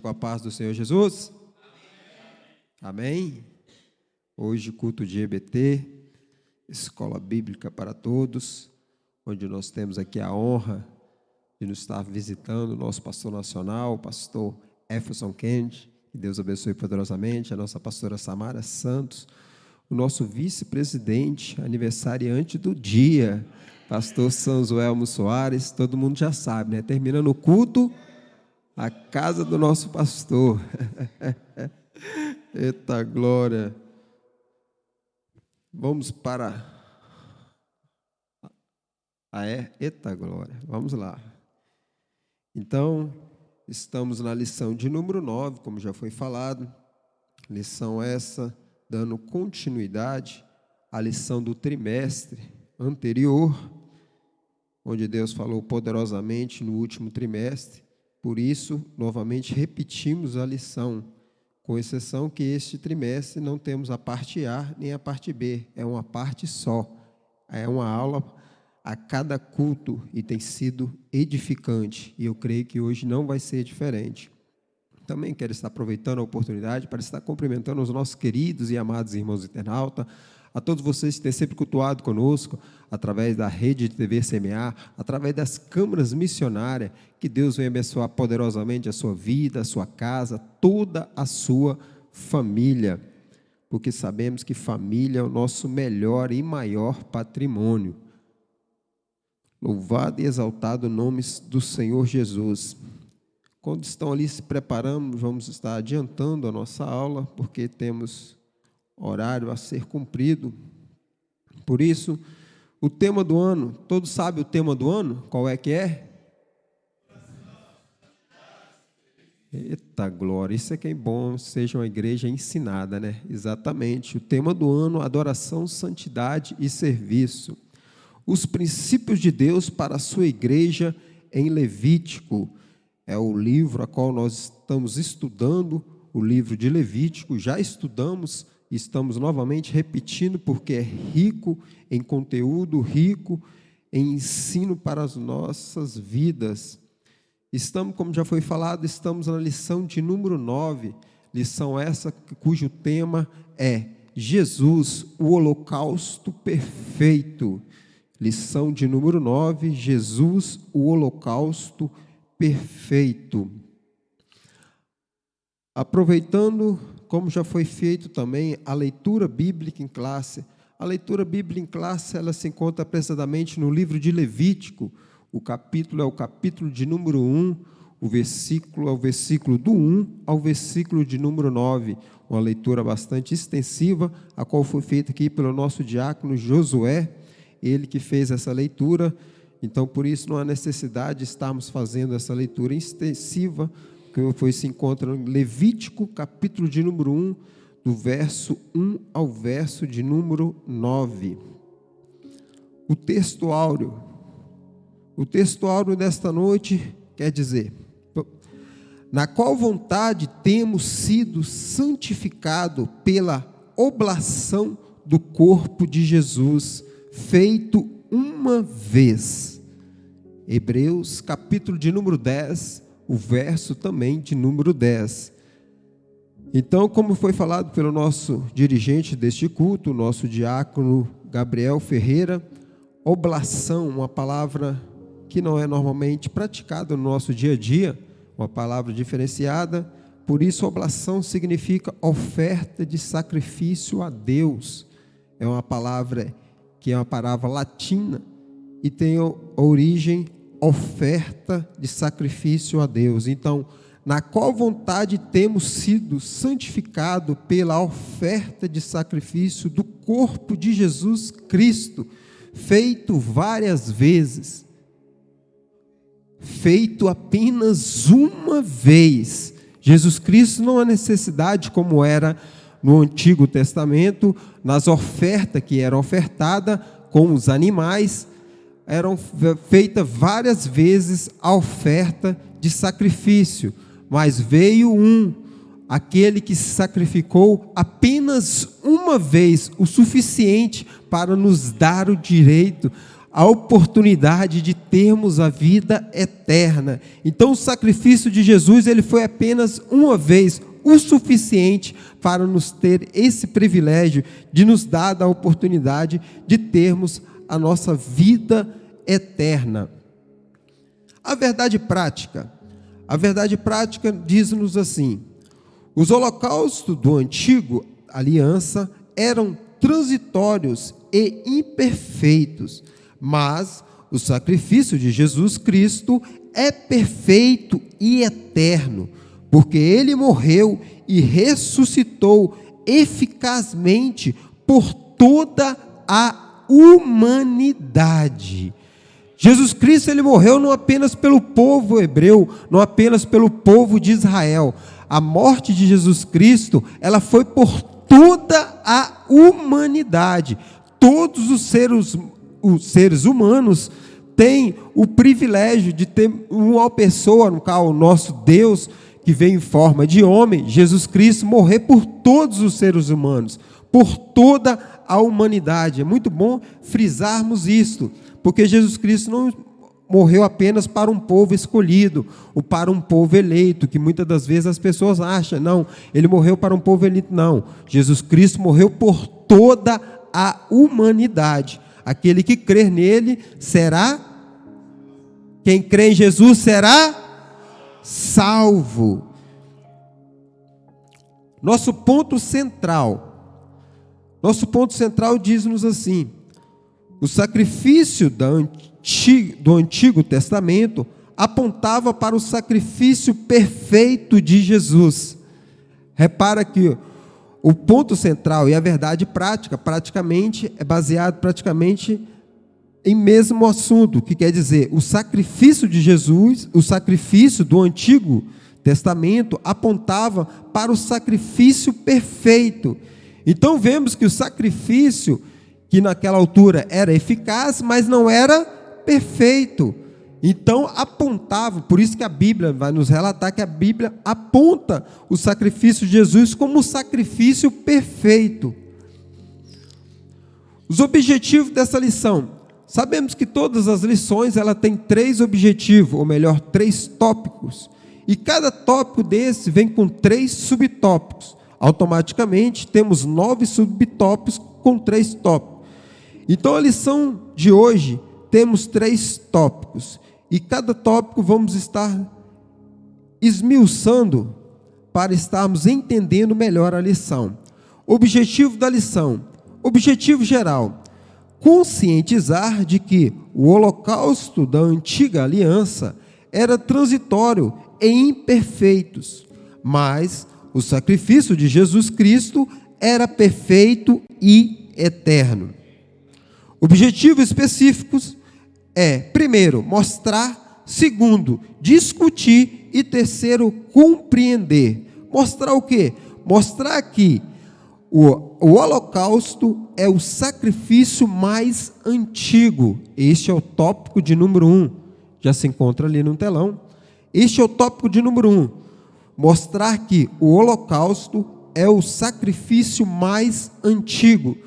Com a paz do Senhor Jesus. Amém. Hoje, culto de EBT, Escola Bíblica para Todos, onde nós temos aqui a honra de nos estar visitando o nosso pastor nacional, o pastor Jefferson Kennedy, que Deus abençoe poderosamente, a nossa pastora Samara Santos, o nosso vice-presidente, aniversariante do dia, pastor Sanzuelmo Soares, todo mundo já sabe, né? Terminando o culto, a casa do nosso pastor. Eita glória. Vamos para... Eita glória. Vamos lá. Então, estamos na lição de número 9, como já foi falado. Lição essa, dando continuidade à lição do trimestre anterior, onde Deus falou poderosamente no último trimestre. Por isso, novamente, repetimos a lição, com exceção que este trimestre não temos a parte A nem a parte B, é uma parte só. É uma aula a cada culto e tem sido edificante, e eu creio que hoje não vai ser diferente. Também quero estar aproveitando a oportunidade para estar cumprimentando os nossos queridos e amados irmãos internautas, a todos vocês que têm sempre cultuado conosco, através da rede de TV CMA, através das câmaras missionárias, que Deus venha abençoar poderosamente a sua vida, a sua casa, toda a sua família, porque sabemos que família é o nosso melhor e maior patrimônio. Louvado e exaltado o nome do Senhor Jesus. Quando estão ali se preparando, vamos estar adiantando a nossa aula, porque temos horário a ser cumprido. Por isso, o tema do ano, todos sabem o tema do ano? Qual é que é? Eita glória, isso é que é bom, seja uma igreja ensinada, né? Exatamente, o tema do ano, adoração, santidade e serviço. Os princípios de Deus para a sua igreja em Levítico. É o livro a qual nós estamos estudando, o livro de Levítico, já estudamos. Estamos novamente repetindo, porque é rico em conteúdo, rico em ensino para as nossas vidas. Estamos, como já foi falado, estamos na lição de número 9, lição essa cujo tema é Jesus, o holocausto perfeito. Lição de número 9, Jesus, o holocausto perfeito. Aproveitando, como já foi feito também, a leitura bíblica em classe. A leitura bíblica em classe, ela se encontra apressadamente no livro de Levítico. O capítulo é o capítulo de número 1, o versículo é o versículo do 1 ao versículo de número 9. Uma leitura bastante extensiva, a qual foi feita aqui pelo nosso diácono Josué, ele que fez essa leitura. Então, por isso, não há necessidade de estarmos fazendo essa leitura extensiva, que se encontra em Levítico, capítulo de número 1, do verso 1 ao verso de número 9. O texto áureo desta noite quer dizer: na qual vontade temos sido santificados pela oblação do corpo de Jesus, feito uma vez. Hebreus, capítulo de número 10, o verso também de número 10. Então, como foi falado pelo nosso dirigente deste culto, o nosso diácono Gabriel Ferreira, oblação, uma palavra que não é normalmente praticada no nosso dia a dia, uma palavra diferenciada, por isso oblação significa oferta de sacrifício a Deus. É uma palavra que é uma palavra latina e tem a origem oferta de sacrifício a Deus. Então, na qual vontade temos sido santificados pela oferta de sacrifício do corpo de Jesus Cristo, feito várias vezes, feito apenas uma vez. Jesus Cristo não há necessidade, como era no Antigo Testamento, nas ofertas que eram ofertadas com os animais, eram feitas várias vezes a oferta de sacrifício, mas veio aquele que se sacrificou apenas uma vez, o suficiente para nos dar o direito a oportunidade de termos a vida eterna. Então o sacrifício de Jesus, ele foi apenas uma vez, o suficiente para nos ter esse privilégio de nos dar a oportunidade de termos a nossa vida eterna. A verdade prática diz-nos assim: os holocaustos do antigo aliança eram transitórios e imperfeitos, mas o sacrifício de Jesus Cristo é perfeito e eterno, porque ele morreu e ressuscitou eficazmente por toda a humanidade. Jesus Cristo, ele morreu não apenas pelo povo hebreu, não apenas pelo povo de Israel. A morte de Jesus Cristo, ela foi por toda a humanidade. Todos os seres humanos têm o privilégio de ter uma pessoa, no qual o nosso Deus, que veio em forma de homem, Jesus Cristo, morrer por todos os seres humanos, por toda a humanidade. É muito bom frisarmos isto, porque Jesus Cristo não morreu apenas para um povo escolhido, ou para um povo eleito, que muitas das vezes as pessoas acham, não, ele morreu para um povo eleito. Não, Jesus Cristo morreu por toda a humanidade. Aquele que crer nele será, quem crê em Jesus será salvo. Nosso ponto central diz-nos assim: o sacrifício do Antigo Testamento apontava para o sacrifício perfeito de Jesus. Repara que o ponto central e a verdade prática, praticamente, é baseado em mesmo assunto, que quer dizer, o sacrifício de Jesus, o sacrifício do Antigo Testamento apontava para o sacrifício perfeito. Então vemos que o sacrifício, que naquela altura era eficaz, mas não era perfeito. Então apontava, por isso que a Bíblia vai nos relatar que a Bíblia aponta o sacrifício de Jesus como o sacrifício perfeito. Os objetivos dessa lição. Sabemos que todas as lições ela tem 3 objetivos, ou melhor, 3 tópicos. E cada tópico desse vem com 3 subtópicos. Automaticamente temos 9 subtópicos com 3 tópicos. Então a lição de hoje temos 3 tópicos. E cada tópico vamos estar esmiuçando para estarmos entendendo melhor a lição. Objetivo da lição. Objetivo geral: conscientizar de que o holocausto da antiga aliança era transitório e imperfeito, mas o sacrifício de Jesus Cristo era perfeito e eterno. Objetivos específicos é, primeiro, mostrar; segundo, discutir; e terceiro, compreender. Mostrar o quê? Mostrar que o holocausto é o sacrifício mais antigo. Este é o tópico de número 1. Já se encontra ali no telão. Este é o tópico de número 1. Mostrar que o holocausto é o sacrifício mais antigo.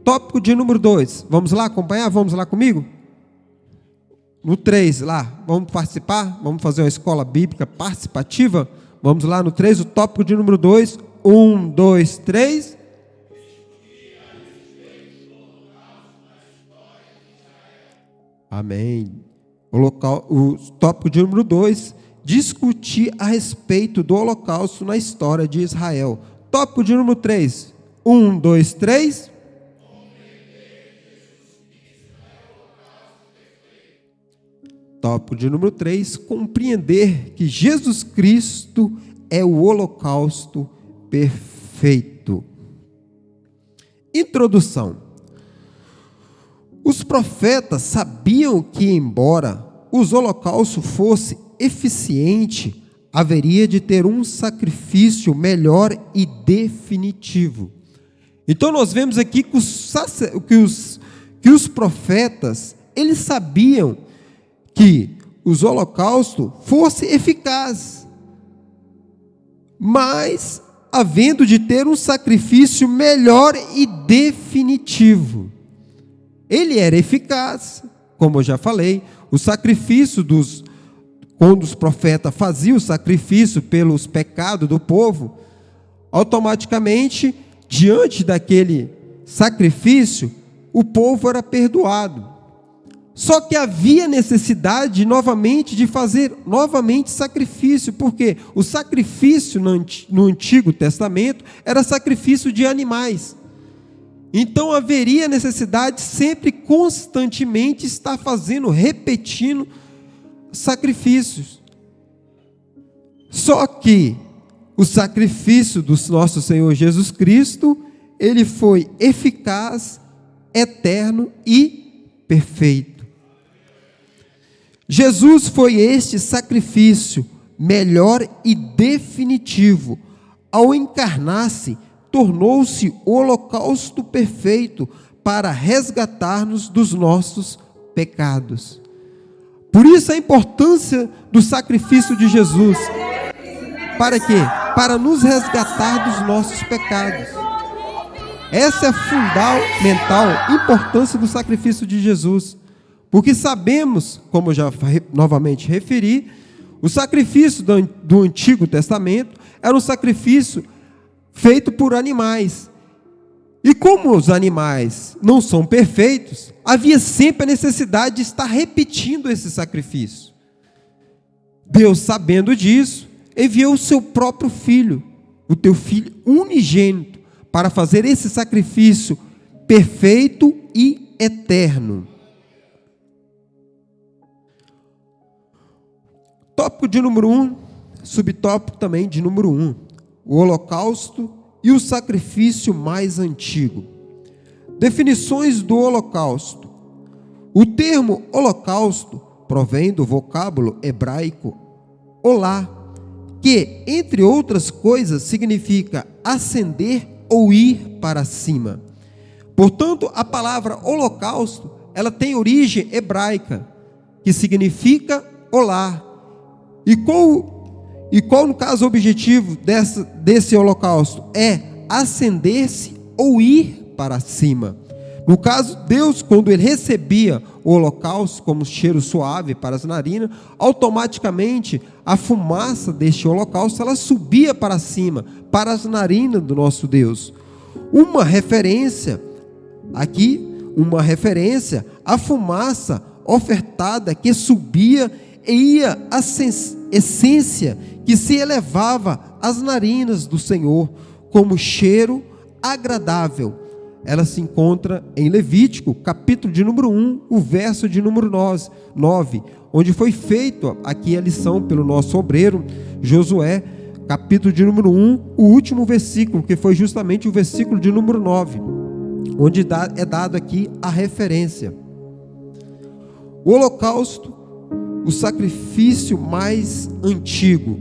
Tópico de número 2. Vamos lá acompanhar? Vamos lá comigo? No 3, lá. Vamos participar? Vamos fazer uma escola bíblica participativa? Vamos lá no 3, o tópico de número 2. 1, 2, 3. Amém. O tópico de número 2, discutir a respeito do holocausto na história de Israel. Tópico de número 3. 1, 2, 3. Tópico de número 3, compreender que Jesus Cristo é o holocausto perfeito. Introdução. Os profetas sabiam que, embora os holocaustos fossem eficientes, haveria de ter um sacrifício melhor e definitivo. Então nós vemos aqui que os profetas, eles sabiam que os holocaustos fossem eficazes, mas havendo de ter um sacrifício melhor e definitivo. Ele era eficaz, como eu já falei, o sacrifício quando os profetas faziam o sacrifício pelos pecados do povo, automaticamente, diante daquele sacrifício, o povo era perdoado. Só que havia necessidade novamente de fazer sacrifício, porque o sacrifício no Antigo Testamento era sacrifício de animais. Então haveria necessidade sempre, constantemente, estar repetindo sacrifícios. Só que o sacrifício do nosso Senhor Jesus Cristo, ele foi eficaz, eterno e perfeito. Jesus foi este sacrifício melhor e definitivo. Ao encarnar-se, tornou-se o holocausto perfeito para resgatar-nos dos nossos pecados. Por isso a importância do sacrifício de Jesus. Para quê? Para nos resgatar dos nossos pecados. Essa é a fundamental importância do sacrifício de Jesus. Porque sabemos, como já novamente referi, o sacrifício do Antigo Testamento era um sacrifício feito por animais. E como os animais não são perfeitos, havia sempre a necessidade de estar repetindo esse sacrifício. Deus, sabendo disso, enviou o seu próprio Filho, o teu Filho unigênito, para fazer esse sacrifício perfeito e eterno. Tópico de número 1, subtópico também de número 1, o holocausto e o sacrifício mais antigo. Definições do holocausto. O termo holocausto provém do vocábulo hebraico olá, que, entre outras coisas, significa ascender ou ir para cima. Portanto, a palavra holocausto, ela tem origem hebraica, que significa olá. E qual no caso o objetivo desse holocausto? É ascender-se ou ir para cima. No caso, Deus, quando ele recebia o holocausto como cheiro suave para as narinas, automaticamente a fumaça deste holocausto, ela subia para cima, para as narinas do nosso Deus. Uma referência à fumaça ofertada que subia e ia a essência que se elevava às narinas do Senhor como cheiro agradável. Ela se encontra em Levítico, capítulo de número 1, o verso de número 9, onde foi feita aqui a lição pelo nosso obreiro, Josué, capítulo de número 1, o último versículo, que foi justamente o versículo de número 9, onde é dado aqui a referência. O holocausto, o sacrifício mais antigo,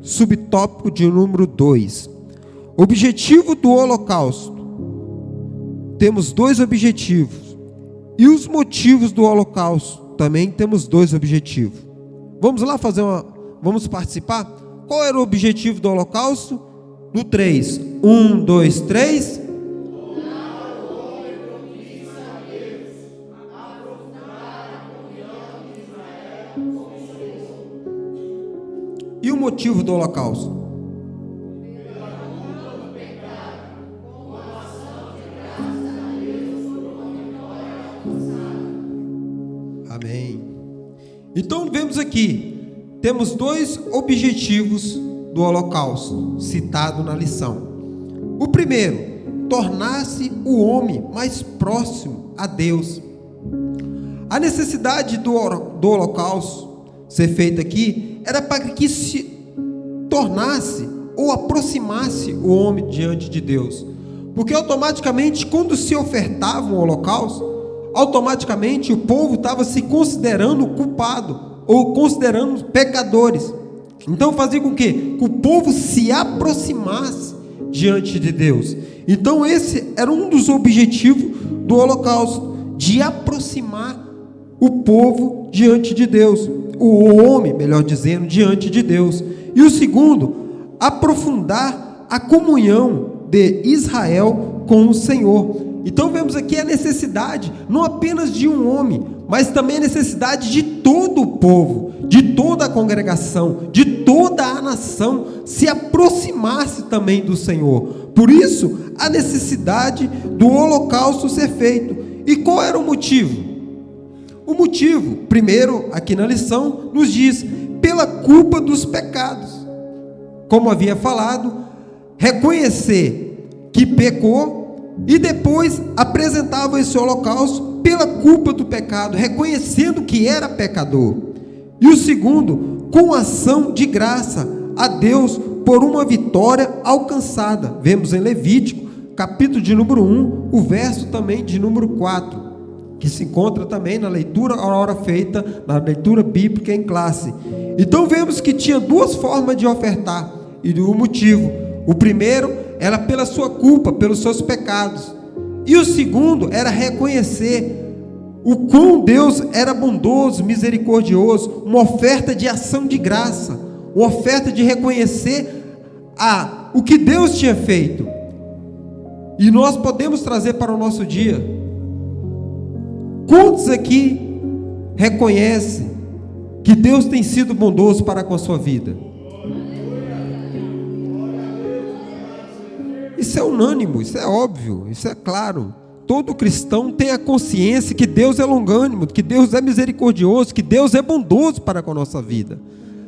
subtópico de número 2. Objetivo do holocausto. Temos 2 objetivos. E os motivos do holocausto, também temos 2 objetivos. Vamos lá vamos participar? Qual era o objetivo do holocausto? No 3. 1, 2, 3. E o motivo do holocausto? Amém. Então vemos aqui, temos 2 objetivos do holocausto, citado na lição. O primeiro, tornar-se o homem mais próximo a Deus. A necessidade do holocausto ser feito aqui era para que se tornasse ou aproximasse o homem diante de Deus. Porque automaticamente, quando se ofertava um holocausto, automaticamente o povo estava se considerando culpado ou considerando pecadores. Então fazia com que o povo se aproximasse diante de Deus. Então esse era um dos objetivos do holocausto, de aproximar o povo diante de Deus, o homem, melhor dizendo, diante de Deus. E o segundo, aprofundar a comunhão de Israel com o Senhor. Então vemos aqui a necessidade, não apenas de um homem, mas também a necessidade de todo o povo, de toda a congregação, de toda a nação, se aproximasse também do Senhor. Por isso, a necessidade do holocausto ser feito. E qual era o motivo? O motivo, primeiro, aqui na lição, nos diz, pela culpa dos pecados. Como havia falado, reconhecer que pecou, e depois apresentava esse holocausto pela culpa do pecado, reconhecendo que era pecador. E o segundo, com ação de graça a Deus por uma vitória alcançada. Vemos em Levítico, capítulo de número 1, o verso também de número 4, que se encontra também na leitura a hora feita, na leitura bíblica em classe. Então vemos que tinha duas formas de ofertar, e o motivo. O primeiro era pela sua culpa, pelos seus pecados. E o segundo era reconhecer o quão Deus era bondoso, misericordioso, uma oferta de ação de graça, uma oferta de reconhecer o que Deus tinha feito. E nós podemos trazer para o nosso dia. Quantos aqui reconhecem que Deus tem sido bondoso para com a sua vida? Isso é unânime, isso é óbvio, isso é claro. Todo cristão tem a consciência que Deus é longânimo, que Deus é misericordioso, que Deus é bondoso para com a nossa vida.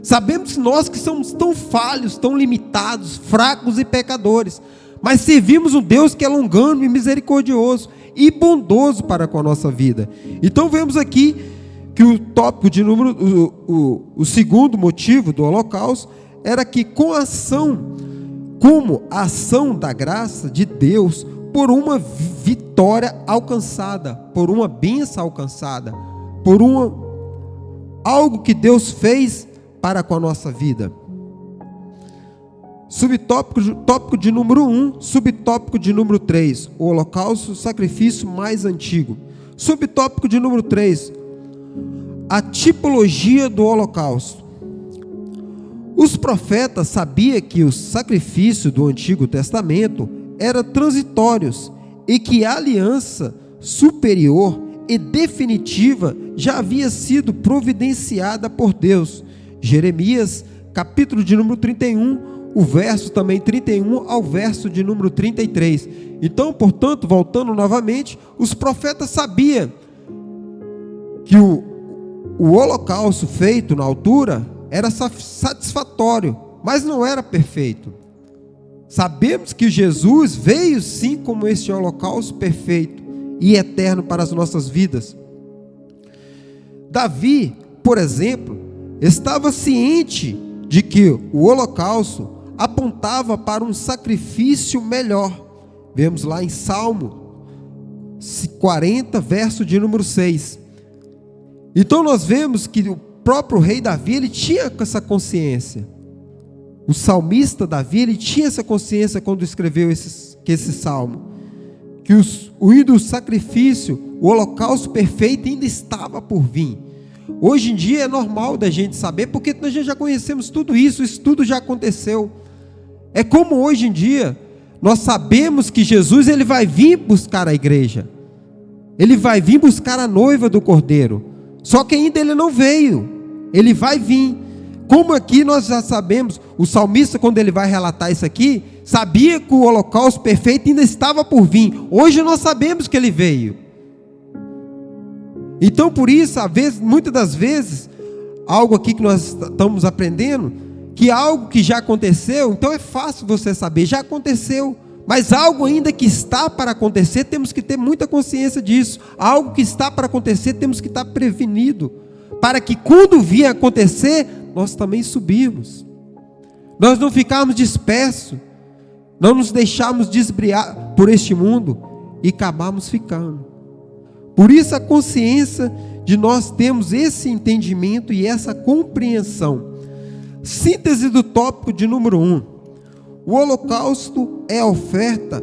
Sabemos que nós que somos tão falhos, tão limitados, fracos e pecadores, mas servimos um Deus que é longânimo e misericordioso e bondoso para com a nossa vida. Então vemos aqui que o tópico de número, o segundo motivo do holocausto era que com a ação, como a ação da graça de Deus por uma vitória alcançada, por uma bênção alcançada, por algo que Deus fez para com a nossa vida. Tópico de número 1, subtópico de número 3, o holocausto, o sacrifício mais antigo. Subtópico de número 3, a tipologia do holocausto. Os profetas sabiam que os sacrifícios do Antigo Testamento eram transitórios e que a aliança superior e definitiva já havia sido providenciada por Deus. Jeremias, capítulo de número 31, o verso também 31 ao verso de número 33. Então, portanto, voltando novamente, os profetas sabiam que o holocausto feito na altura era satisfatório, mas não era perfeito. Sabemos que Jesus veio sim como este holocausto perfeito e eterno para as nossas vidas. Davi, por exemplo, estava ciente de que o holocausto apontava para um sacrifício melhor. Vemos lá em Salmo 40, verso de número 6. Então nós vemos que o próprio rei Davi, ele tinha essa consciência. O salmista Davi, ele tinha essa consciência quando escreveu esse salmo, que o sacrifício, o holocausto perfeito ainda estava por vir. Hoje em dia é normal da gente saber, porque nós já conhecemos tudo isso tudo já aconteceu. É como hoje em dia, nós sabemos que Jesus ele vai vir buscar a igreja, ele vai vir buscar a noiva do Cordeiro, só que ainda ele não veio. Ele vai vir. Como aqui nós já sabemos, o salmista, quando ele vai relatar isso aqui, sabia que o holocausto perfeito ainda estava por vir. Hoje nós sabemos que ele veio. Então, por isso, muitas das vezes, algo aqui que nós estamos aprendendo, que algo que já aconteceu, então é fácil você saber, já aconteceu. Mas algo ainda que está para acontecer, temos que ter muita consciência disso. Algo que está para acontecer, temos que estar prevenido, para que quando vier acontecer, nós também subirmos. Nós não ficarmos dispersos, não nos deixarmos desbriar por este mundo e acabarmos ficando. Por isso a consciência de nós termos esse entendimento e essa compreensão. Síntese do tópico de número 1. O holocausto é a oferta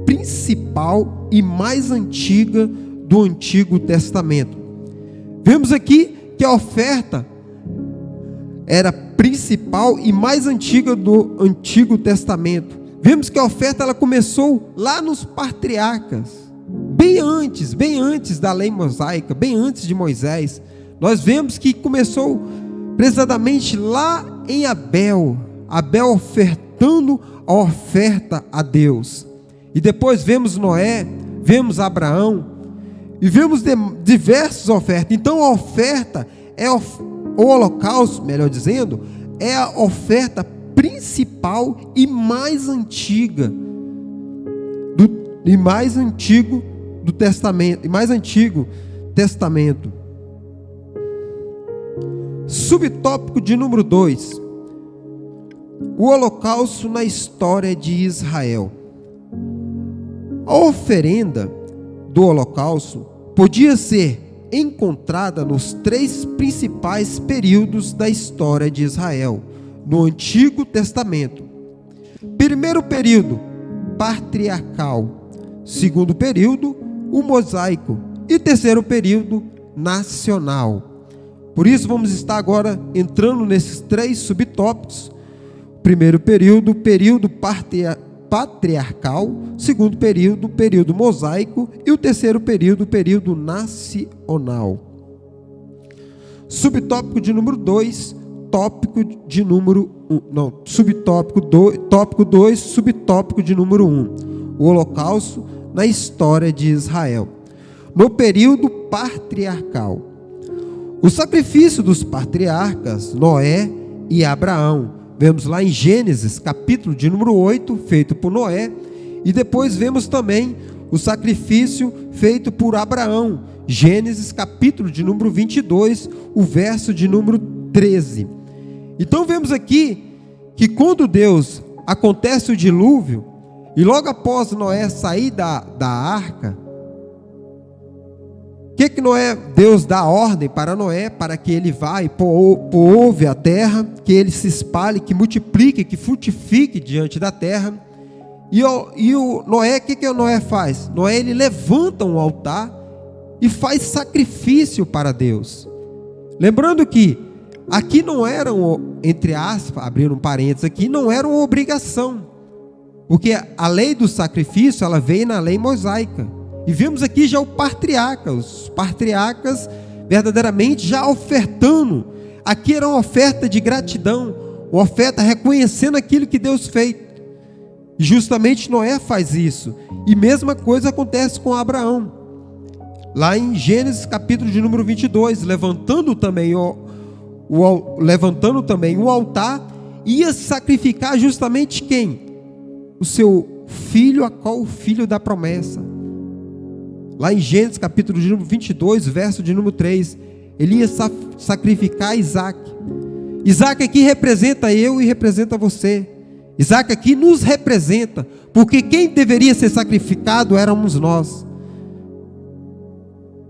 principal e mais antiga do Antigo Testamento. Vemos aqui que a oferta era principal e mais antiga do Antigo Testamento. Vemos que a oferta ela começou lá nos patriarcas. bem antes da lei mosaica, bem antes de Moisés, nós vemos que começou precisamente lá em Abel ofertando a oferta a Deus. E depois vemos Noé, vemos Abraão, e vemos diversas ofertas. Então a oferta o holocausto, melhor dizendo, é a oferta principal e mais antiga do Testamento, e mais antigo Testamento. Subtópico de número 2: o holocausto na história de Israel. A oferenda do holocausto podia ser encontrada nos 3 principais períodos da história de Israel, no Antigo Testamento. Primeiro período, patriarcal. Segundo período, o mosaico. E terceiro período, nacional. Por isso vamos estar agora entrando nesses 3 subtópicos. Primeiro período, período patriarcal. Segundo período, período mosaico. E o terceiro período, período nacional. Subtópico de número 2, tópico de número 1. Não, subtópico 2, tópico 2, subtópico de número 1. O holocausto na história de Israel. No período patriarcal. O sacrifício dos patriarcas, Noé e Abraão. Vemos lá em Gênesis, capítulo de número 8, feito por Noé. E depois vemos também o sacrifício feito por Abraão. Gênesis, capítulo de número 22, o verso de número 13. Então vemos aqui que quando Deus acontece o dilúvio, e logo após Noé sair da arca, Deus dá ordem para Noé, para que ele vá e povoe a terra, que ele se espalhe, que multiplique, que frutifique diante da terra. E o Noé, o que o Noé faz? Noé, ele levanta um altar e faz sacrifício para Deus. Lembrando que aqui não era, entre aspas, abrindo um parênteses aqui, não era uma obrigação. Porque a lei do sacrifício, ela veio na lei mosaica. E vemos aqui já os patriarcas verdadeiramente já ofertando. Aqui era uma oferta de gratidão, uma oferta reconhecendo aquilo que Deus fez. E justamente Noé faz isso. E mesma coisa acontece com Abraão. Lá em Gênesis capítulo de número 22, levantando também um altar, ia sacrificar justamente quem? O seu filho, a qual o filho da promessa. Lá em Gênesis capítulo de número 22, verso de número 3, ele ia sacrificar Isaac. Isaac aqui representa eu e representa você. Isaac aqui nos representa, porque quem deveria ser sacrificado éramos nós.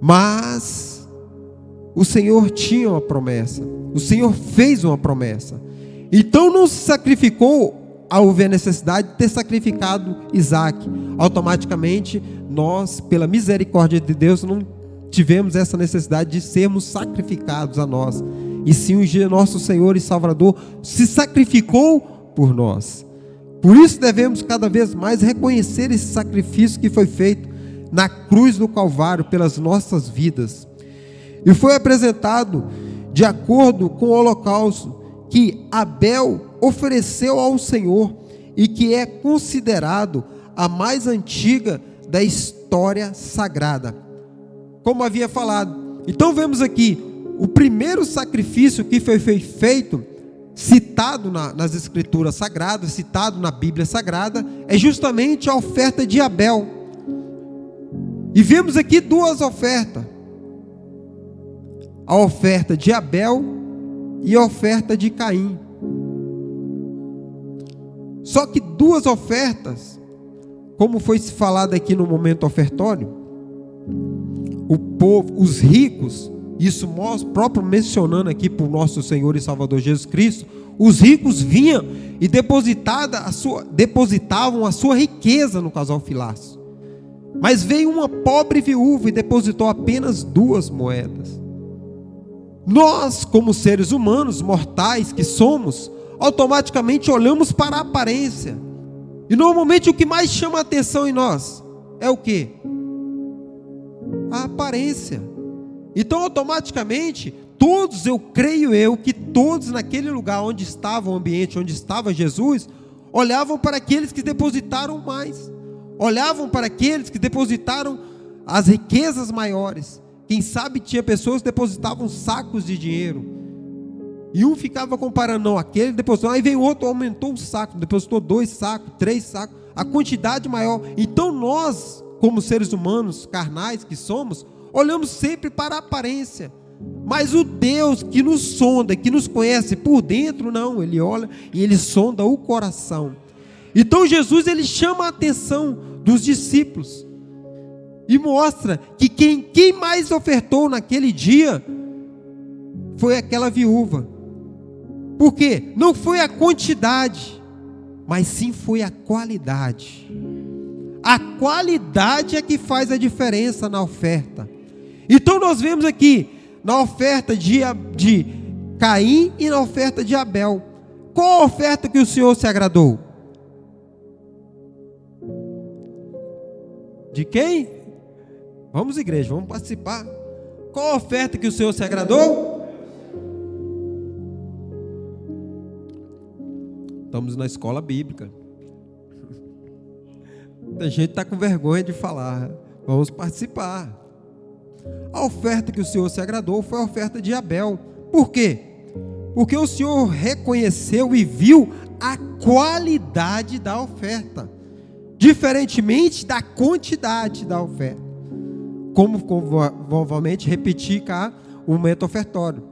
Mas o Senhor tinha uma promessa, o Senhor fez uma promessa. Então não se sacrificou ao haver necessidade de ter sacrificado Isaac. Automaticamente nós, pela misericórdia de Deus, não tivemos essa necessidade de sermos sacrificados a nós. E sim, o nosso Senhor e Salvador se sacrificou por nós. Por isso devemos cada vez mais reconhecer esse sacrifício que foi feito na cruz do Calvário pelas nossas vidas. E foi apresentado de acordo com o holocausto que Abel ofereceu ao Senhor e que é considerado a mais antiga da história sagrada. Como havia falado. Então vemos aqui o primeiro sacrifício que foi feito, citado nas escrituras sagradas, citado na Bíblia Sagrada, é justamente a oferta de Abel. E vemos aqui 2 ofertas. A oferta de Abel e a oferta de Caim. Só que 2 ofertas, como foi se falado aqui no momento ofertório, o povo, os ricos, isso próprio mencionando aqui por nosso Senhor e Salvador Jesus Cristo, os ricos vinham e depositavam a sua riqueza no casal Filácio. Mas veio uma pobre viúva e depositou apenas 2 moedas. Nós, como seres humanos, mortais que somos, automaticamente olhamos para a aparência. E normalmente o que mais chama a atenção em nós é o quê? a aparência. Então, automaticamente, todos, eu creio que todos naquele lugar onde estava o ambiente, onde estava Jesus, olhavam para aqueles que depositaram mais, olhavam para aqueles que depositaram as riquezas maiores. Quem sabe tinha pessoas que depositavam sacos de dinheiro, e um ficava comparando, não, aquele depositou, aí veio outro, aumentou um saco, depositou 2 sacos, 3 sacos, a quantidade maior. Então nós, como seres humanos carnais que somos, olhamos sempre para a aparência, mas o Deus que nos sonda, que nos conhece por dentro, não, Ele olha e Ele sonda o coração. Então Jesus, Ele chama a atenção dos discípulos e mostra que quem mais ofertou naquele dia foi aquela viúva. Por quê? Não foi a quantidade, mas sim foi a qualidade. A qualidade é que faz a diferença na oferta. Então nós vemos aqui, na oferta de Caim e na oferta de Abel, qual a oferta que o Senhor se agradou? De quem? Vamos, igreja, vamos participar. Qual a oferta que o Senhor se agradou? Estamos na escola bíblica. A gente está com vergonha de falar. Vamos participar. A oferta que o Senhor se agradou foi a oferta de Abel. Por quê? Porque o Senhor reconheceu e viu a qualidade da oferta, diferentemente da quantidade da oferta. Como provavelmente repetir cá o momento ofertório.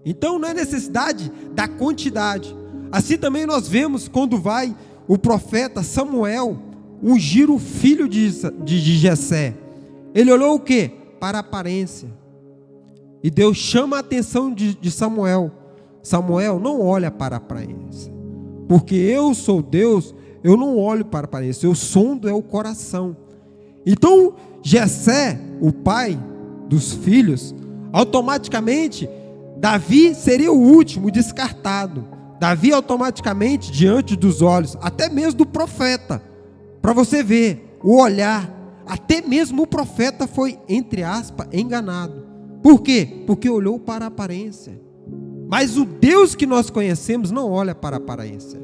Então não é necessidade da quantidade. Assim também nós vemos quando vai o profeta Samuel ungir o filho de Jessé. Ele olhou o quê? Para a aparência. E Deus chama a atenção de Samuel. Samuel, não olha para a aparência, porque eu sou Deus, eu não olho para a aparência, eu sondo o coração. Então Jessé, o pai dos filhos, automaticamente Davi seria o último descartado. Davi automaticamente diante dos olhos, até mesmo do profeta, para você ver, o olhar, até mesmo o profeta foi, entre aspas, enganado. Por quê? Porque olhou para a aparência. Mas o Deus que nós conhecemos não olha para a aparência.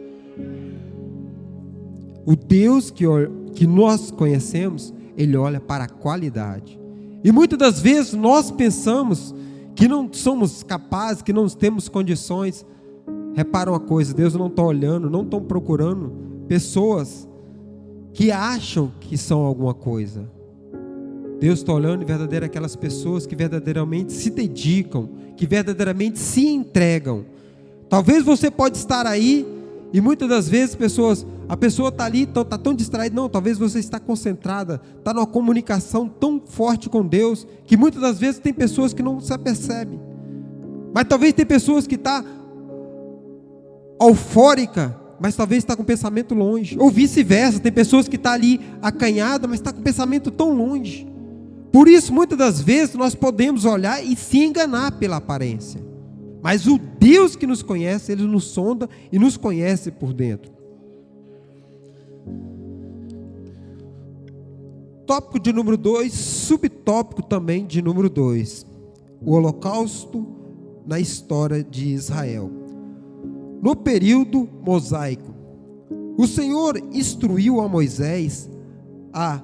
O Deus que nós conhecemos, Ele olha para a qualidade. E muitas das vezes nós pensamos que não somos capazes, que não temos condições. Repara uma coisa, Deus não está olhando, não está procurando pessoas que acham que são alguma coisa. Deus está olhando verdadeiramente aquelas pessoas que verdadeiramente se dedicam, que verdadeiramente se entregam. Talvez você pode estar aí e muitas das vezes a pessoa está ali, está tão distraída. Não, talvez você está concentrada, está numa comunicação tão forte com Deus, que muitas das vezes tem pessoas que não se apercebem. Mas talvez tem pessoas que estão eufórica, mas talvez está com o pensamento longe, ou vice-versa, tem pessoas que estão ali acanhada, mas está com o pensamento tão longe. Por isso, muitas das vezes, nós podemos olhar e se enganar pela aparência, mas o Deus que nos conhece, Ele nos sonda e nos conhece por dentro. Tópico de número 2, subtópico também de número 2, o holocausto na história de Israel. No período mosaico, o Senhor instruiu a Moisés a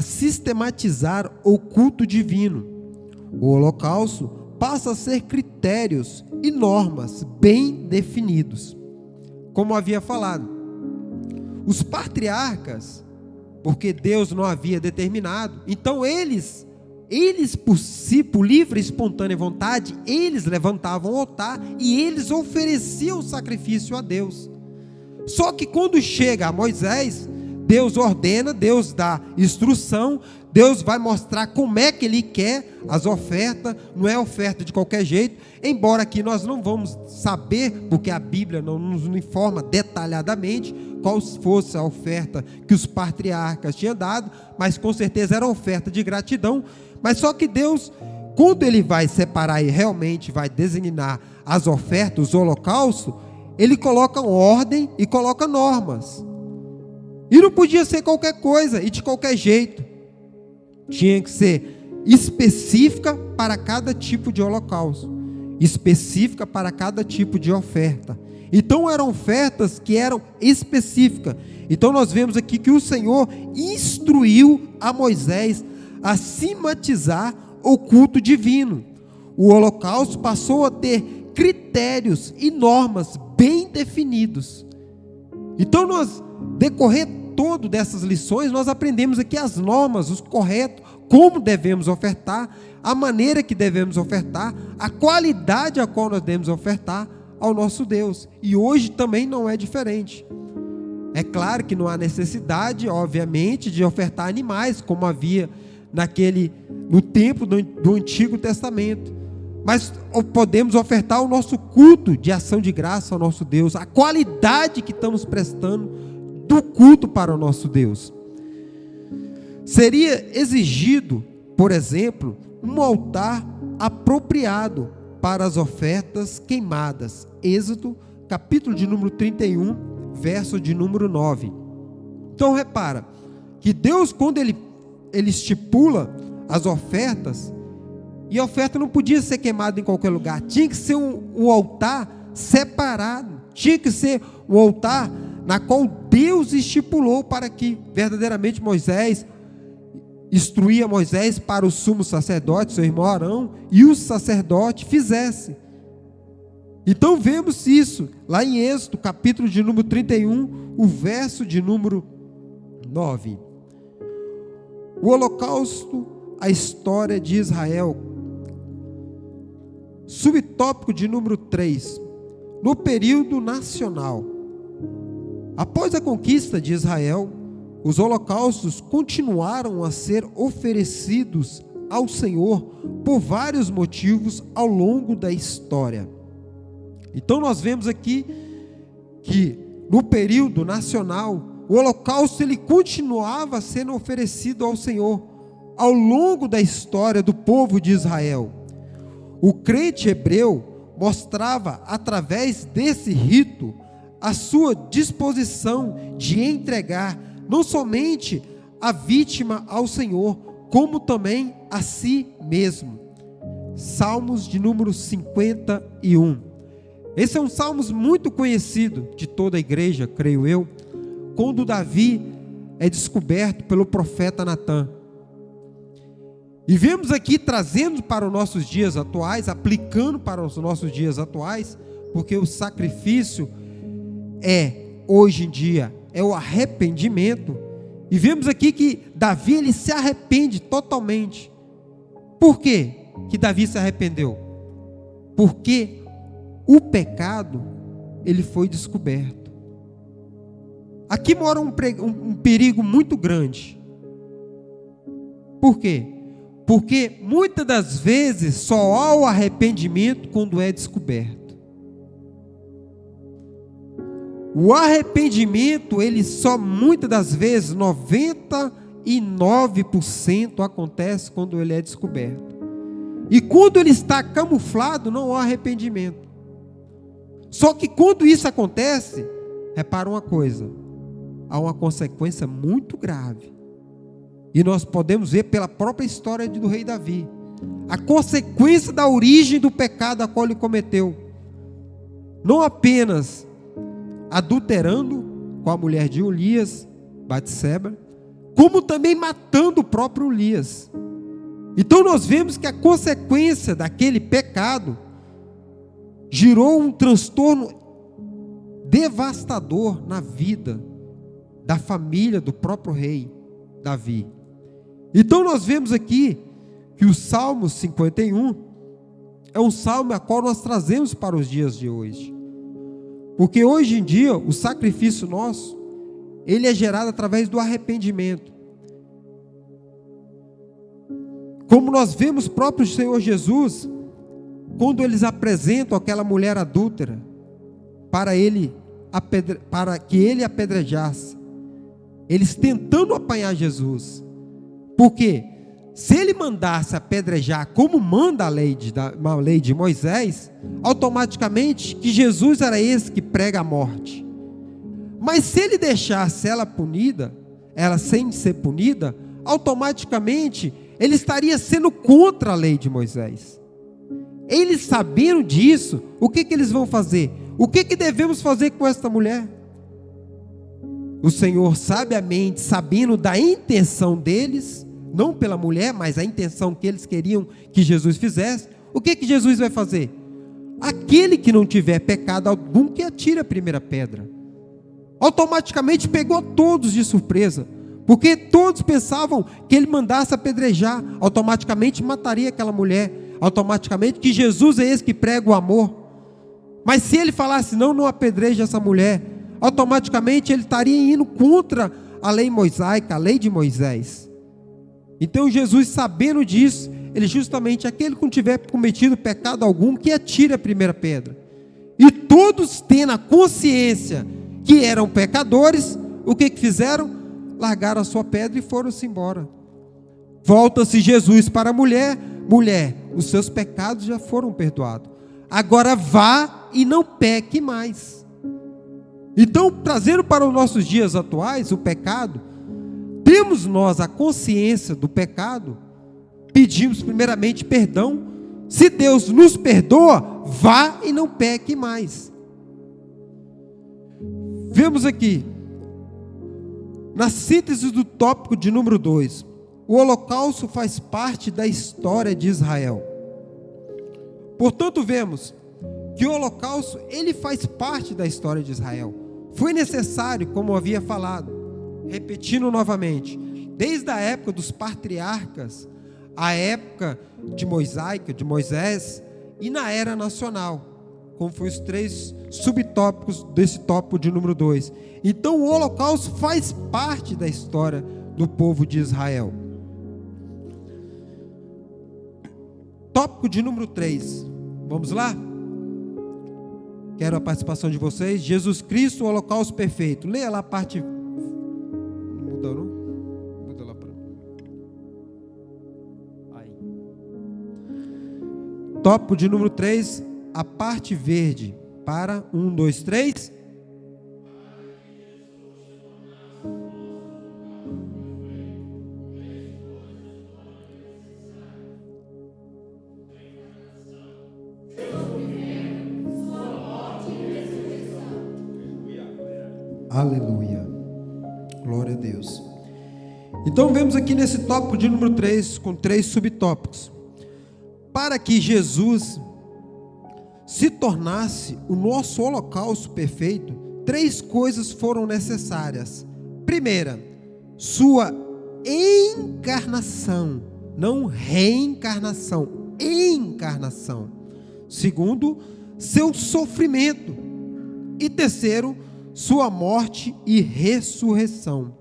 sistematizar o culto divino. O holocausto passa a ser critérios e normas bem definidos. Como havia falado, os patriarcas, porque Deus não havia determinado, então eles por si, por livre e espontânea vontade, eles levantavam o altar e eles ofereciam sacrifício a Deus. Só que quando chega a Moisés, Deus ordena, Deus dá instrução, Deus vai mostrar como é que Ele quer as ofertas, não é oferta de qualquer jeito, embora aqui nós não vamos saber, porque a Bíblia não nos informa detalhadamente qual fosse a oferta que os patriarcas tinham dado, mas com certeza era oferta de gratidão. Mas só que Deus, quando Ele vai separar e realmente vai designar as ofertas, os holocaustos, Ele coloca ordem e coloca normas. E não podia ser qualquer coisa e de qualquer jeito. tinha que ser específica para cada tipo de holocausto, específica para cada tipo de oferta. Então eram ofertas que eram específicas. Então nós vemos aqui que o Senhor instruiu a Moisés a sistematizar o culto divino. O holocausto passou a ter critérios e normas bem definidos. Então nós, decorrer todo dessas lições, nós aprendemos aqui as normas, os corretos, como devemos ofertar, a maneira que devemos ofertar, a qualidade a qual nós devemos ofertar ao nosso Deus. E hoje também não é diferente. É claro que não há necessidade, obviamente, de ofertar animais, como havia no tempo do Antigo Testamento. Mas podemos ofertar o nosso culto de ação de graça ao nosso Deus, a qualidade que estamos prestando do culto para o nosso Deus. Seria exigido, por exemplo, um altar apropriado para as ofertas queimadas. Êxodo, capítulo de número 31, verso de número 9. Então repara, que Deus, quando Ele estipula as ofertas, e a oferta não podia ser queimada em qualquer lugar, tinha que ser um altar separado, tinha que ser um altar na qual Deus estipulou para que verdadeiramente instruía Moisés para o sumo sacerdote, seu irmão Arão, e o sacerdote fizesse. Então vemos isso lá em Êxodo, capítulo de número 31, o verso de número 9. O holocausto, a história de Israel. Subtópico de número 3. No período nacional. Após a conquista de Israel, os holocaustos continuaram a ser oferecidos ao Senhor por vários motivos ao longo da história. Então nós vemos aqui que no período nacional, o holocausto ele continuava sendo oferecido ao Senhor ao longo da história do povo de Israel. O crente hebreu mostrava através desse rito a sua disposição de entregar não somente a vítima ao Senhor, como também a si mesmo. Salmos de número 51. Esse é um salmo muito conhecido de toda a igreja, creio eu, quando Davi é descoberto pelo profeta Natã. E vemos aqui, trazendo para os nossos dias atuais, aplicando para os nossos dias atuais, porque o sacrifício hoje em dia, é o arrependimento. E vemos aqui que Davi, ele se arrepende totalmente. Por quê que Davi se arrependeu? Porque o pecado, ele foi descoberto. Aqui mora um perigo muito grande. Por quê? Porque muitas das vezes só há o arrependimento quando é descoberto. O arrependimento, ele só muitas das vezes, 99% acontece quando ele é descoberto. E quando ele está camuflado, não há arrependimento. Só que quando isso acontece, repara uma coisa, há uma consequência muito grave. E nós podemos ver pela própria história do rei Davi, a consequência da origem do pecado a qual ele cometeu. Não apenas adulterando com a mulher de Urias, Batseba, como também matando o próprio Urias. Então nós vemos que a consequência daquele pecado gerou um transtorno devastador na vida da família do próprio rei Davi. Então nós vemos aqui que o Salmo 51 é um salmo a qual nós trazemos para os dias de hoje. Porque hoje em dia o sacrifício nosso, ele é gerado através do arrependimento. Como nós vemos o próprio Senhor Jesus, quando eles apresentam aquela mulher adúltera para que ele apedrejasse, eles tentando apanhar Jesus. Porque se ele mandasse apedrejar como manda a lei de Moisés, automaticamente que Jesus era esse que prega a morte. Mas se ele deixasse ela punida, ela sem ser punida, automaticamente ele estaria sendo contra a lei de Moisés. Eles sabendo disso, o que eles vão fazer? O que devemos fazer com esta mulher? O Senhor, sabiamente, sabendo da intenção deles, não pela mulher, mas a intenção que eles queriam que Jesus fizesse, o que Jesus vai fazer? Aquele que não tiver pecado algum, que atire a primeira pedra. Automaticamente pegou todos de surpresa, porque todos pensavam que ele mandasse apedrejar, automaticamente mataria aquela mulher, automaticamente que Jesus é esse que prega o amor. Mas se ele falasse, não apedreje essa mulher, automaticamente ele estaria indo contra a lei mosaica, a lei de Moisés. Então Jesus, sabendo disso, ele justamente, aquele que não tiver cometido pecado algum, que atire a primeira pedra. E todos tendo a consciência que eram pecadores, o que fizeram? Largaram a sua pedra e foram-se embora. Volta-se Jesus para a mulher: mulher, os seus pecados já foram perdoados, agora vá e não peque mais. Então, trazendo para os nossos dias atuais o pecado, temos nós a consciência do pecado, pedimos primeiramente perdão. Se Deus nos perdoa, vá e não peque mais. Vemos aqui, na síntese do tópico de número 2, o holocausto faz parte da história de Israel. Portanto, vemos que o holocausto, ele faz parte da história de Israel. Foi necessário, como eu havia falado, repetindo novamente, desde a época dos patriarcas, a época de Moisés, e na era nacional, como foi os 3 subtópicos desse tópico de número 2. Então o holocausto faz parte da história do povo de Israel. Tópico de número 3, vamos lá? Quero a participação de vocês. Jesus Cristo, o holocausto perfeito. Leia lá a parte. Muda não? Muda lá para. Aí. Tópico de número 3, a parte verde. Para 1, 2, 3. Aleluia, glória a Deus. Então vemos aqui nesse tópico de número 3, com 3 subtópicos. Para que Jesus se tornasse o nosso holocausto perfeito, 3 coisas foram necessárias. Primeira, sua encarnação, não reencarnação, encarnação. Segundo, seu sofrimento. E terceiro, sua morte e ressurreição.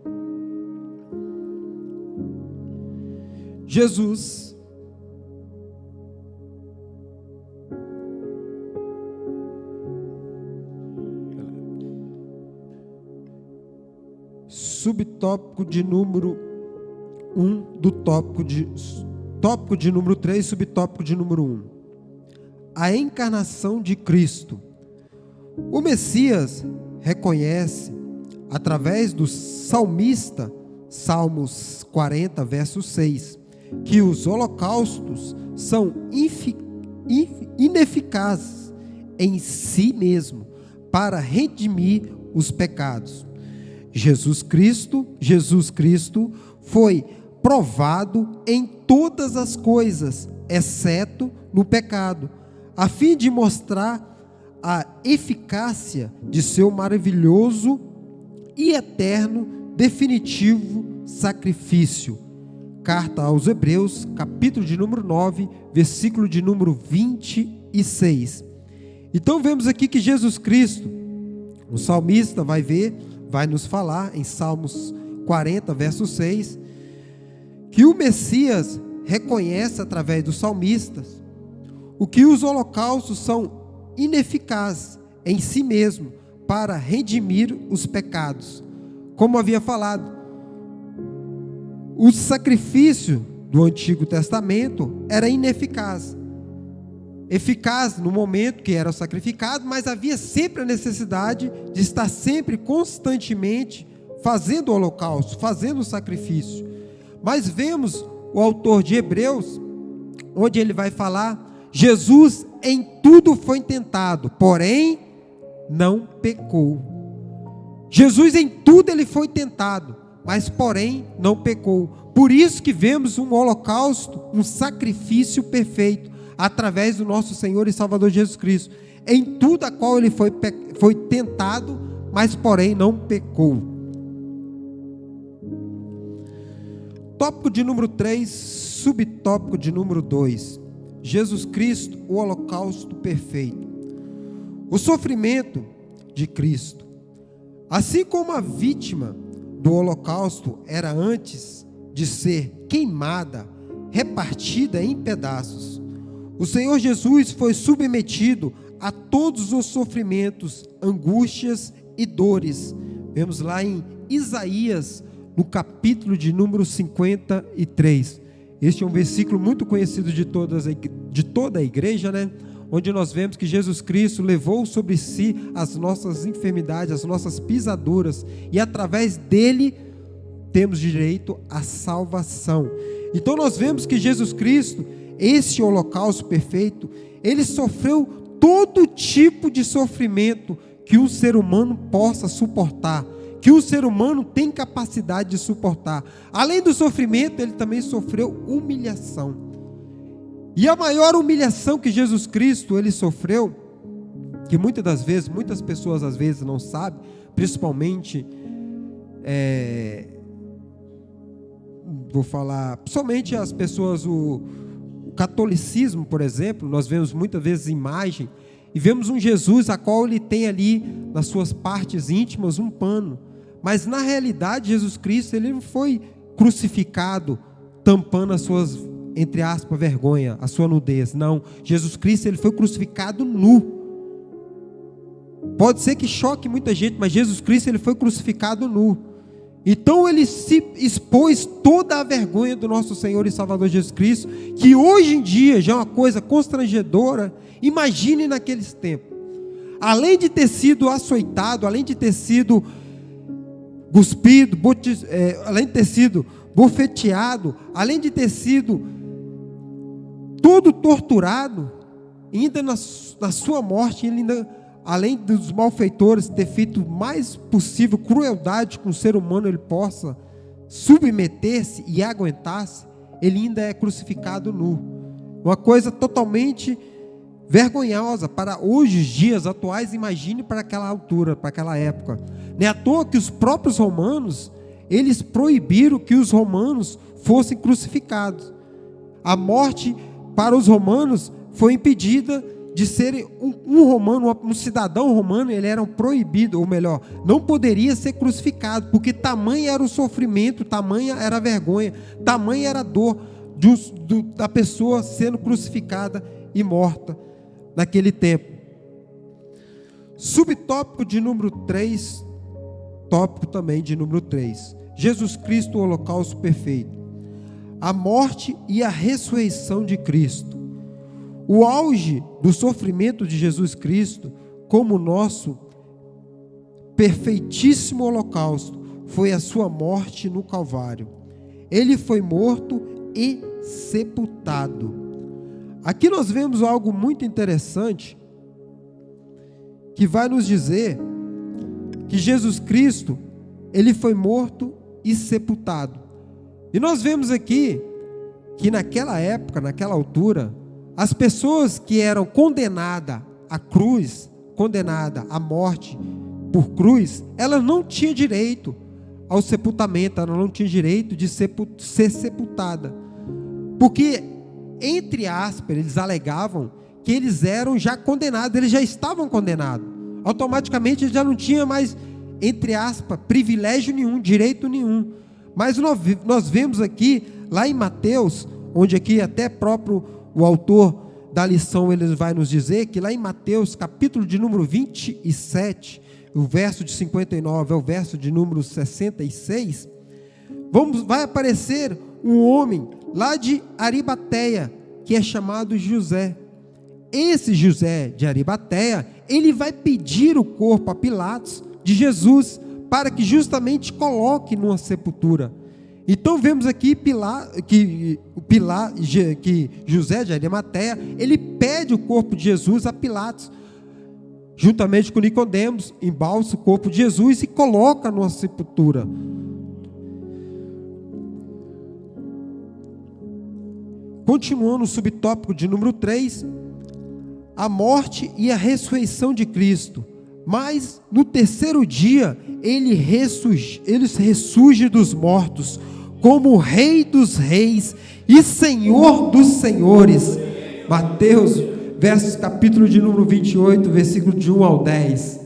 Jesus subtópico de número 1 do tópico de número 3, subtópico de número 1. A encarnação de Cristo. O Messias reconhece, através do salmista, Salmos 40, verso 6, que os holocaustos são ineficazes em si mesmo para redimir os pecados. Jesus Cristo foi provado em todas as coisas, exceto no pecado, a fim de mostrar a eficácia de seu maravilhoso e eterno, definitivo sacrifício. Carta aos Hebreus, capítulo de número 9, versículo de número 26. Então vemos aqui que Jesus Cristo, o salmista vai nos falar em Salmos 40, verso 6, que o Messias reconhece através dos salmistas o que os holocaustos são ineficazes em si mesmo para redimir os pecados. Como havia falado, o sacrifício do Antigo Testamento era ineficaz. Eficaz no momento que era sacrificado, mas havia sempre a necessidade de estar sempre, constantemente, fazendo o holocausto, fazendo o sacrifício, Mas vemos o autor de Hebreus, onde ele vai falar: Jesus em tudo foi tentado, porém não pecou. Jesus em tudo ele foi tentado, mas porém não pecou. Por isso que vemos um holocausto, um sacrifício perfeito, através do nosso Senhor e Salvador Jesus Cristo. Em tudo a qual ele foi tentado, mas porém não pecou. Tópico de número 3, subtópico de número 2. Jesus Cristo, o holocausto perfeito. O sofrimento de Cristo. Assim como a vítima do holocausto era antes de ser queimada, repartida em pedaços, o Senhor Jesus foi submetido a todos os sofrimentos, angústias e dores. Vemos lá em Isaías, no capítulo de número 53. Este é um versículo muito conhecido de toda a igreja, né? Onde nós vemos que Jesus Cristo levou sobre si as nossas enfermidades, as nossas pisaduras, e através dele temos direito à salvação. Então nós vemos que Jesus Cristo, esse holocausto perfeito, ele sofreu todo tipo de sofrimento que um ser humano possa suportar, que o ser humano tem capacidade de suportar. Além do sofrimento, ele também sofreu humilhação. E a maior humilhação que Jesus Cristo ele sofreu, que muitas pessoas às vezes não sabem, principalmente principalmente as pessoas, o catolicismo, por exemplo, nós vemos muitas vezes imagem, e vemos um Jesus a qual ele tem ali, nas suas partes íntimas, um pano. Mas na realidade, Jesus Cristo, ele não foi crucificado tampando as suas, entre aspas, vergonha, a sua nudez. Não, Jesus Cristo, ele foi crucificado nu. Pode ser que choque muita gente, mas Jesus Cristo, ele foi crucificado nu. Então ele se expôs toda a vergonha do nosso Senhor e Salvador Jesus Cristo, que hoje em dia já é uma coisa constrangedora. Imagine naqueles tempos. Além de ter sido açoitado, além de ter sido cuspido, além de ter sido bofeteado, além de ter sido todo torturado, ainda na sua morte, ele ainda, além dos malfeitores ter feito o mais possível crueldade que um ser humano ele possa submeter-se e aguentar-se, ele ainda é crucificado nu. Uma coisa totalmente vergonhosa para hoje, os dias atuais. Imagine para aquela altura, para aquela época. Não é à toa que os próprios romanos, eles proibiram que os romanos fossem crucificados. A morte para os romanos foi impedida de ser um romano, um cidadão romano. Ele era proibido, ou melhor, não poderia ser crucificado, porque tamanho era o sofrimento, tamanha era a vergonha, tamanha era a dor da pessoa sendo crucificada e morta naquele tempo. Subtópico de número 3, tópico também de número 3, Jesus Cristo, o holocausto perfeito. A morte e a ressurreição de Cristo. O auge do sofrimento de Jesus Cristo, como nosso perfeitíssimo holocausto, foi a sua morte no Calvário. Ele foi morto e sepultado. Aqui nós vemos algo muito interessante, que vai nos dizer que Jesus Cristo, ele foi morto e sepultado. E nós vemos aqui que naquela época, naquela altura, as pessoas que eram condenadas à cruz, condenadas à morte por cruz, elas não tinham direito ao sepultamento, elas não tinham direito de ser sepultada, porque, entre aspas, eles alegavam que eles eram já condenados, eles já estavam condenados, automaticamente eles já não tinham mais, entre aspas, privilégio nenhum, direito nenhum. Mas nós vemos aqui, lá em Mateus, onde aqui até próprio o autor da lição ele vai nos dizer que lá em Mateus, capítulo de número 27, o verso de 59 ao verso de número 66, vai aparecer um homem lá de Arimateia, que é chamado José. Esse José de Arimateia, ele vai pedir o corpo a Pilatos de Jesus, para que justamente coloque numa sepultura. Então vemos aqui que José de Arimateia, ele pede o corpo de Jesus a Pilatos, juntamente com Nicodemos, embalsa o corpo de Jesus e coloca numa sepultura. Continuando no subtópico de número 3, a morte e a ressurreição de Cristo. Mas no terceiro dia ele ressurge dos mortos, como Rei dos Reis e Senhor dos Senhores. Mateus, capítulo de número 28, versículo de 1 ao 10.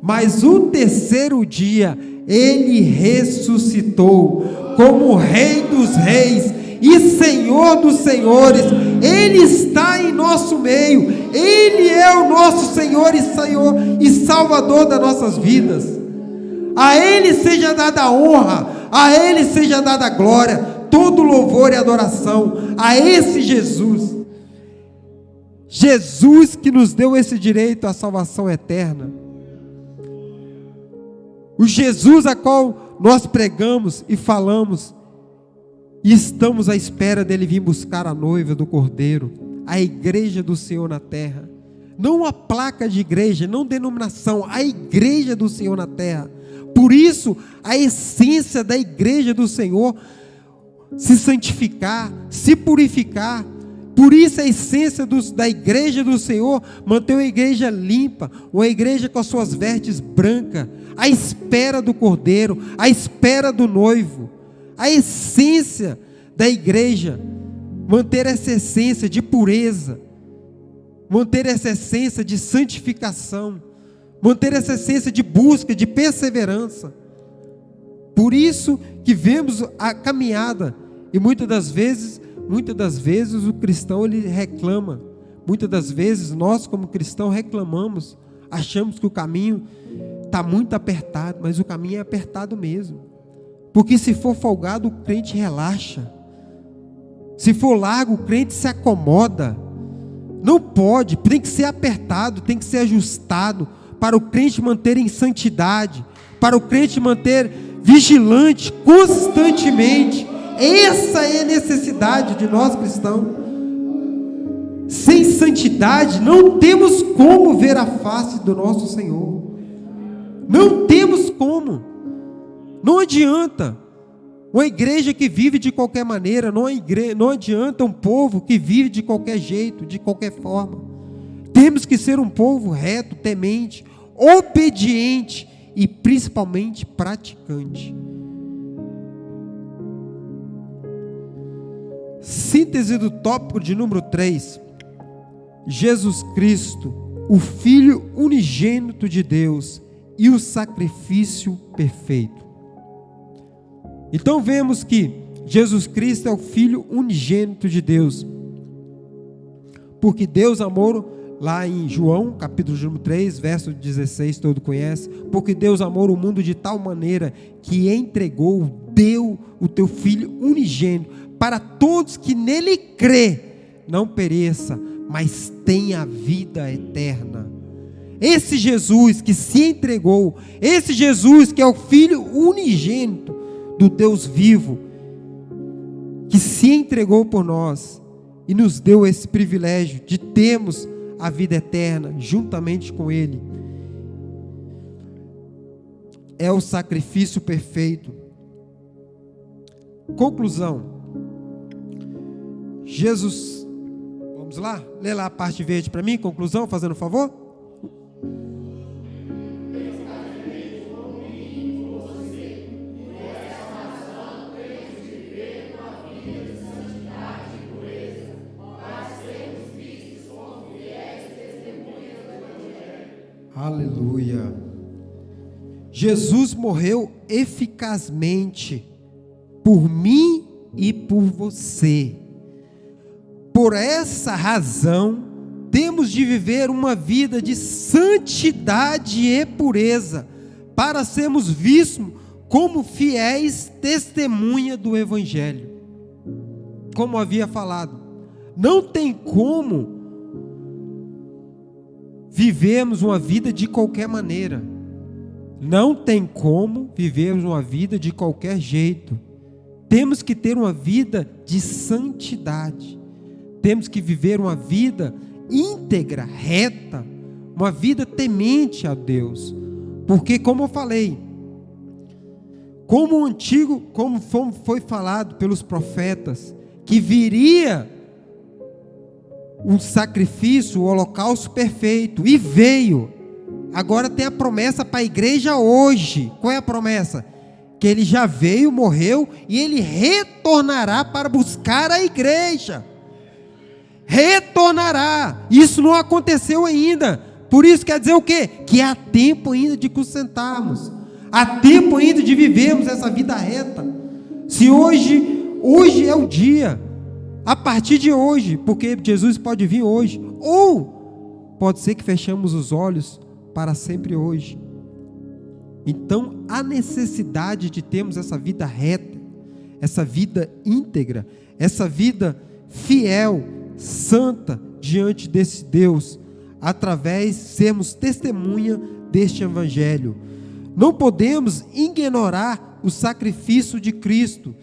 Mas o terceiro dia ele ressuscitou, como Rei dos Reis e Senhor dos Senhores. Ele está em nosso meio. Ele é o nosso Senhor e Salvador das nossas vidas. A Ele seja dada a honra, a Ele seja dada a glória, todo louvor e adoração a esse Jesus. Jesus que nos deu esse direito à salvação eterna. O Jesus a qual nós pregamos e falamos, e estamos à espera dele vir buscar a noiva do Cordeiro, a igreja do Senhor na terra. Não a placa de igreja, não denominação, a igreja do Senhor na terra. Por isso, a essência da igreja do Senhor, se santificar, se purificar. Por isso a essência da igreja do Senhor, manter uma igreja limpa, uma igreja com as suas vestes brancas, à espera do Cordeiro, à espera do noivo. A essência da igreja, manter essa essência de pureza, manter essa essência de santificação, manter essa essência de busca, de perseverança. Por isso que vemos a caminhada, e muitas das vezes o cristão ele reclama, muitas das vezes nós como cristãos reclamamos, achamos que o caminho está muito apertado, mas o caminho é apertado mesmo, porque se for folgado o crente relaxa, se for largo o crente se acomoda. Não pode, tem que ser apertado, tem que ser ajustado, para o crente manter em santidade, para o crente manter vigilante constantemente. Essa é a necessidade de nós cristãos. Sem santidade não temos como ver a face do nosso Senhor. Não temos como. Não adianta uma igreja que vive de qualquer maneira, não adianta um povo que vive de qualquer jeito, de qualquer forma. Temos que ser um povo reto, temente, obediente e principalmente praticante. Síntese do tópico de número 3. Jesus Cristo, o Filho unigênito de Deus e o sacrifício perfeito. Então vemos que Jesus Cristo é o Filho unigênito de Deus, porque Deus amou, lá em João, capítulo 3, verso 16, todo conhece, porque Deus amou o mundo de tal maneira que deu o teu Filho unigênito, para todos que nele crê, não pereça, mas tenha vida eterna. Esse Jesus que se entregou, esse Jesus que é o Filho unigênito do Deus vivo, que se entregou por nós e nos deu esse privilégio de termos a vida eterna juntamente com Ele, é o sacrifício perfeito. Conclusão. Jesus, vamos lá? Lê lá a parte verde para mim, conclusão, fazendo um favor. Aleluia. Jesus morreu eficazmente por mim e por você. Por essa razão, temos de viver uma vida de santidade e pureza, para sermos vistos como fiéis testemunha do Evangelho. Como havia falado, não tem como vivemos uma vida de qualquer maneira. Não tem como vivermos uma vida de qualquer jeito. temos que ter uma vida de santidade, temos que viver uma vida íntegra, reta, uma vida temente a Deus, porque como eu falei, como foi falado pelos profetas, que viria um sacrifício, o holocausto perfeito, e veio. Agora tem a promessa para a igreja hoje. Qual é a promessa? Que ele já veio, morreu, e ele retornará para buscar a igreja. Retornará. Isso não aconteceu ainda. Por isso quer dizer o quê? Que há tempo ainda de consentarmos. Há tempo ainda de vivermos essa vida reta. Se hoje é o dia, a partir de hoje, porque Jesus pode vir hoje, ou pode ser que fechamos os olhos para sempre hoje. Então, há necessidade de termos essa vida reta, essa vida íntegra, essa vida fiel, santa, diante desse Deus, através de sermos testemunha deste Evangelho. Não podemos ignorar o sacrifício de Cristo,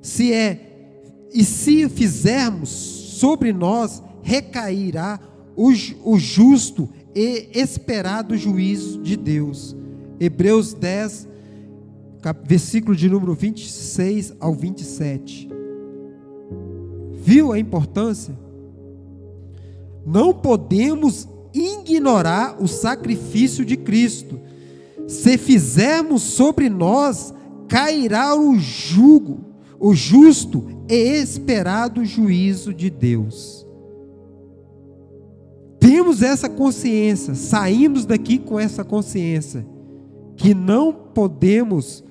se fizermos, sobre nós recairá o justo e esperado juízo de Deus. Hebreus 10, versículo de número 26 ao 27. Viu a importância? Não podemos ignorar o sacrifício de Cristo. Se fizermos, sobre nós cairá o jugo, o justo e esperado juízo de Deus. Temos essa consciência, saímos daqui com essa consciência, que não podemos,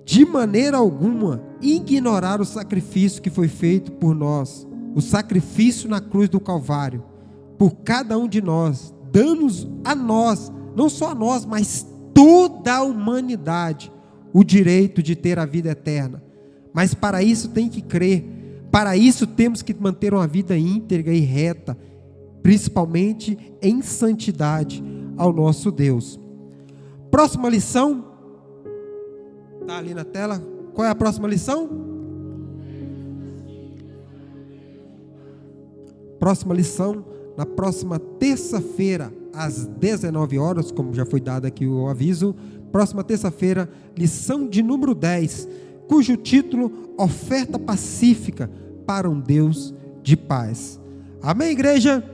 de maneira alguma, ignorar o sacrifício que foi feito por nós, o sacrifício na cruz do Calvário, por cada um de nós, dando a nós, não só a nós, mas toda a humanidade, o direito de ter a vida eterna. Mas para isso tem que crer, para isso temos que manter uma vida íntegra e reta, principalmente em santidade ao nosso Deus. Próxima lição, está ali na tela. Qual é a próxima lição? Próxima lição, na próxima terça-feira, às 19 horas, como já foi dado aqui o aviso. Próxima terça-feira, lição de número 10, cujo título: Oferta Pacífica para um Deus de Paz. Amém, igreja?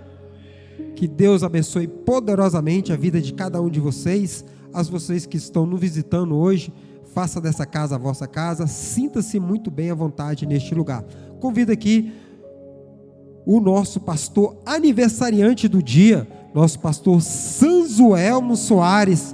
Que Deus abençoe poderosamente a vida de cada um de vocês. As vocês que estão nos visitando hoje, faça dessa casa a vossa casa, sinta-se muito bem à vontade neste lugar. Convido aqui o nosso pastor aniversariante do dia, nosso pastor Sanzuelmo Soares,